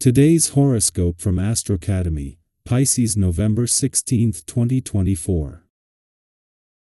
Today's horoscope from Astrocademy, Pisces November 16, 2024.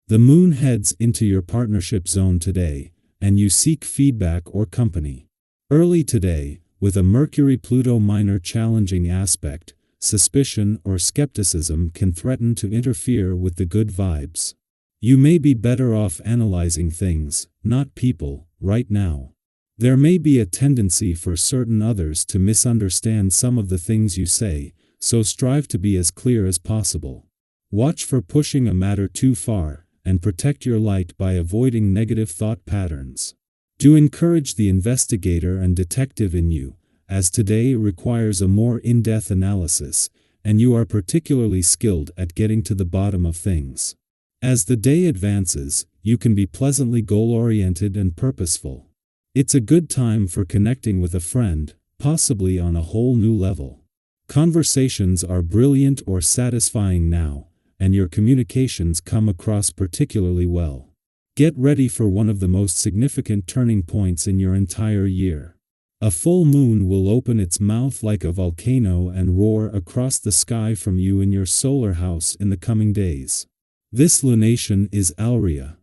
The moon heads into your partnership zone today, and you seek feedback or company. Early today, with a Mercury-Pluto minor challenging aspect, suspicion or skepticism can threaten to interfere with the good vibes. You may be better off analyzing things, not people, right now. There may be a tendency for certain others to misunderstand some of the things you say, so strive to be as clear as possible. Watch for pushing a matter too far, and protect your light by avoiding negative thought patterns. Do encourage the investigator and detective in you, as today requires a more in-depth analysis, and you are particularly skilled at getting to the bottom of things. As the day advances, you can be pleasantly goal-oriented and purposeful. It's a good time for connecting with a friend, possibly on a whole new level. Conversations are brilliant or satisfying now, and your communications come across particularly well. Get ready for one of the most significant turning points in your entire year. A full moon will open its mouth like a volcano and roar across the sky from you in your solar house in the coming days. This lunation is Aurea.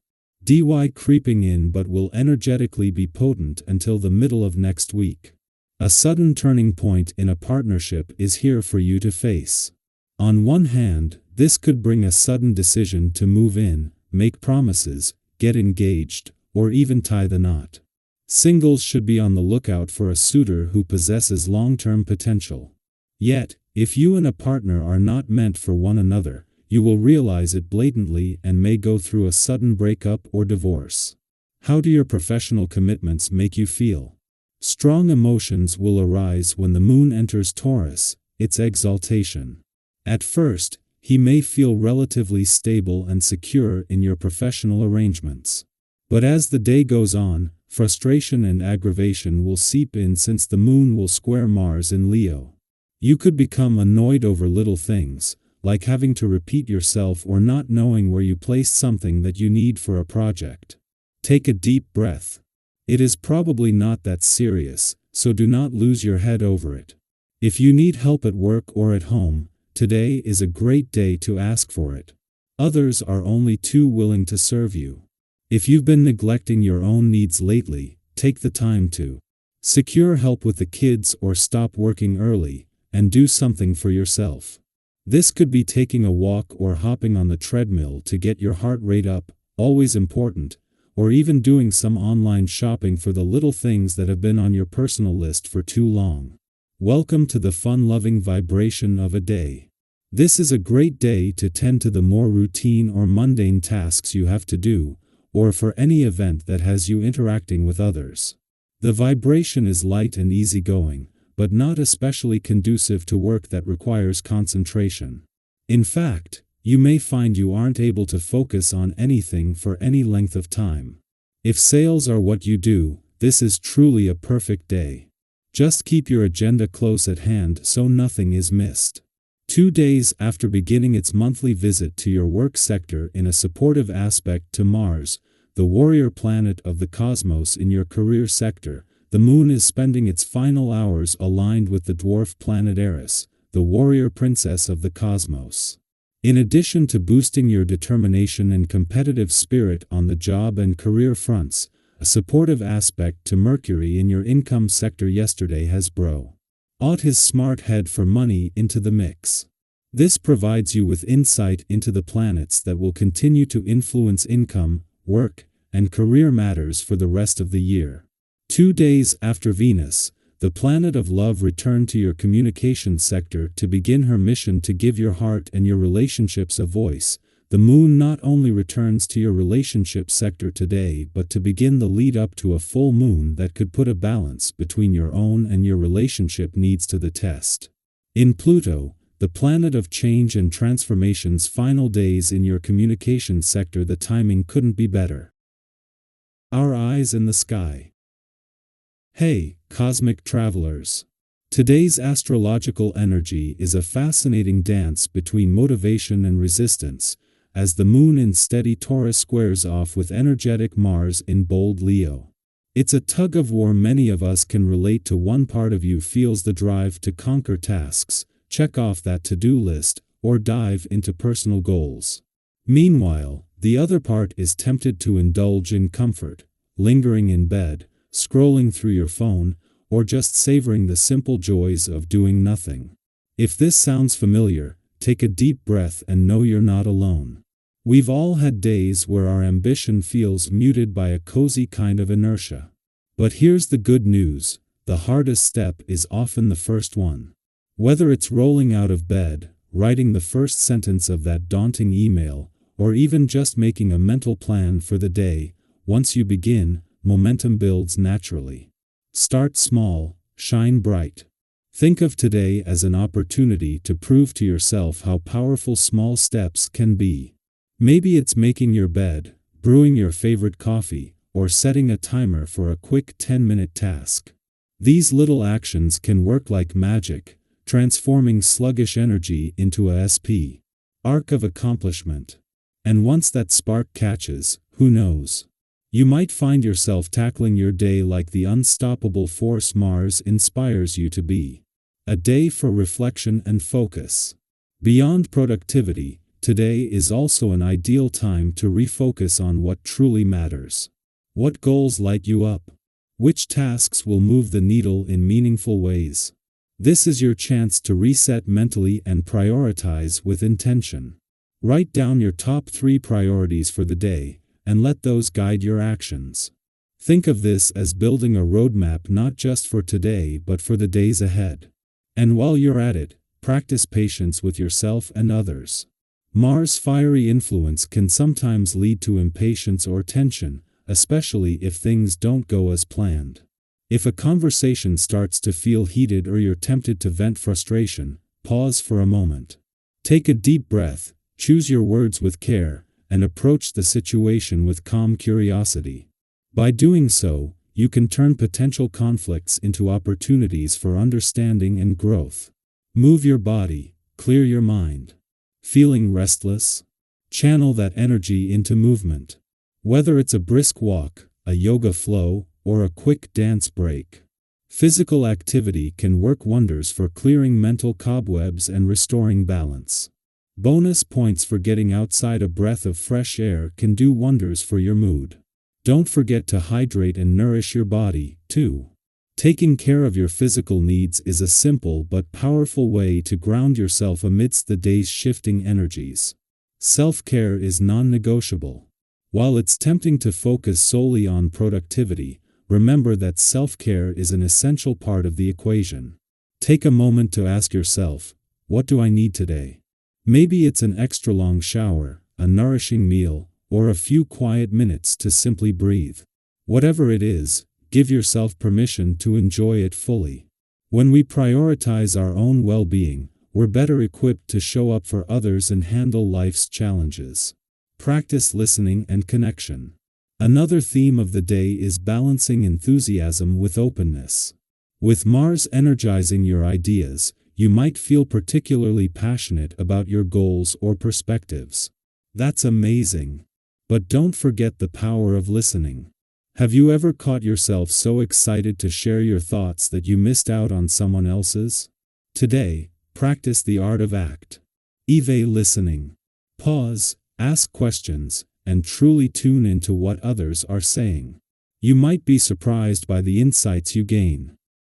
Creeping in but will energetically be potent until the middle of next week. A sudden turning point in a partnership is here for you to face. On one hand, this could bring a sudden decision to move in, make promises, get engaged, or even tie the knot. Singles should be on the lookout for a suitor who possesses long-term potential. Yet, if you and a partner are not meant for one another, you will realize it blatantly and may go through a sudden breakup or divorce. How do your professional commitments make you feel? Strong emotions will arise when the moon enters Taurus, its exaltation. At first, he may feel relatively stable and secure in your professional arrangements. But as the day goes on, frustration and aggravation will seep in since the moon will square Mars in Leo. You could become annoyed over little things, like having to repeat yourself or not knowing where you placed something that you need for a project. Take a deep breath. It is probably not that serious, so do not lose your head over it. If you need help at work or at home, today is a great day to ask for it. Others are only too willing to serve you. If you've been neglecting your own needs lately, take the time to secure help with the kids or stop working early, and do something for yourself. This could be taking a walk or hopping on the treadmill to get your heart rate up, always important, or even doing some online shopping for the little things that have been on your personal list for too long. Welcome to the fun-loving vibration of a day. This is a great day to tend to the more routine or mundane tasks you have to do, or for any event that has you interacting with others. The vibration is light and easygoing, but not especially conducive to work that requires concentration. In fact, you may find you aren't able to focus on anything for any length of time. If sales are what you do, this is truly a perfect day. Just keep your agenda close at hand so nothing is missed. 2 days after beginning its monthly visit to your work sector in a supportive aspect to Mars, the warrior planet of the cosmos in your career sector, the moon is spending its final hours aligned with the dwarf planet Eris, the warrior princess of the cosmos. In addition to boosting your determination and competitive spirit on the job and career fronts, a supportive aspect to Mercury in your income sector yesterday has brought his smart head for money into the mix. This provides you with insight into the planets that will continue to influence income, work, and career matters for the rest of the year. 2 days after Venus, the planet of love returned to your communication sector to begin her mission to give your heart and your relationships a voice. The moon not only returns to your relationship sector today but to begin the lead up to a full moon that could put a balance between your own and your relationship needs to the test. In Pluto, the planet of change and transformation's final days in your communication sector, the timing couldn't be better. Our eyes in the sky. Hey, cosmic travelers! Today's astrological energy is a fascinating dance between motivation and resistance, as the moon in steady Taurus squares off with energetic Mars in bold Leo. It's a tug of war. Many of us can relate to. One part of you feels the drive to conquer tasks, check off that to-do list, or dive into personal goals. Meanwhile, the other part is tempted to indulge in comfort, lingering in bed, scrolling through your phone, or just savoring the simple joys of doing nothing. If this sounds familiar, take a deep breath and know you're not alone. We've all had days where our ambition feels muted by a cozy kind of inertia. But here's the good news: the hardest step is often the first one. Whether it's rolling out of bed, writing the first sentence of that daunting email, or even just making a mental plan for the day, once you begin, momentum builds naturally. Start small, shine bright. Think of today as an opportunity to prove to yourself how powerful small steps can be. Maybe it's making your bed, brewing your favorite coffee, or setting a timer for a quick 10-minute task. These little actions can work like magic, transforming sluggish energy into a arc of accomplishment. And once that spark catches, who knows? You might find yourself tackling your day like the unstoppable force Mars inspires you to be. A day for reflection and focus. Beyond productivity, today is also an ideal time to refocus on what truly matters. What goals light you up? Which tasks will move the needle in meaningful ways? This is your chance to reset mentally and prioritize with intention. Write down your top 3 priorities for the day, and let those guide your actions. Think of this as building a roadmap not just for today but for the days ahead. And while you're at it, practice patience with yourself and others. Mars' fiery influence can sometimes lead to impatience or tension, especially if things don't go as planned. If a conversation starts to feel heated or you're tempted to vent frustration, pause for a moment. Take a deep breath, choose your words with care, and approach the situation with calm curiosity. By doing so, you can turn potential conflicts into opportunities for understanding and growth. Move your body, clear your mind. Feeling restless? Channel that energy into movement. Whether it's a brisk walk, a yoga flow, or a quick dance break. Physical activity can work wonders for clearing mental cobwebs and restoring balance. Bonus points for getting outside. A breath of fresh air can do wonders for your mood. Don't forget to hydrate and nourish your body, too. Taking care of your physical needs is a simple but powerful way to ground yourself amidst the day's shifting energies. Self-care is non-negotiable. While it's tempting to focus solely on productivity, remember that self-care is an essential part of the equation. Take a moment to ask yourself, what do I need today? Maybe it's an extra long shower, a nourishing meal, or a few quiet minutes to simply breathe. Whatever it is, give yourself permission to enjoy it fully. When we prioritize our own well-being, we're better equipped to show up for others and handle life's challenges. Practice listening and connection. Another theme of the day is balancing enthusiasm with openness. With Mars energizing your ideas, you might feel particularly passionate about your goals or perspectives. That's amazing. But don't forget the power of listening. Have you ever caught yourself so excited to share your thoughts that you missed out on someone else's? Today, practice the art of listening. Pause, ask questions, and truly tune into what others are saying. You might be surprised by the insights you gain.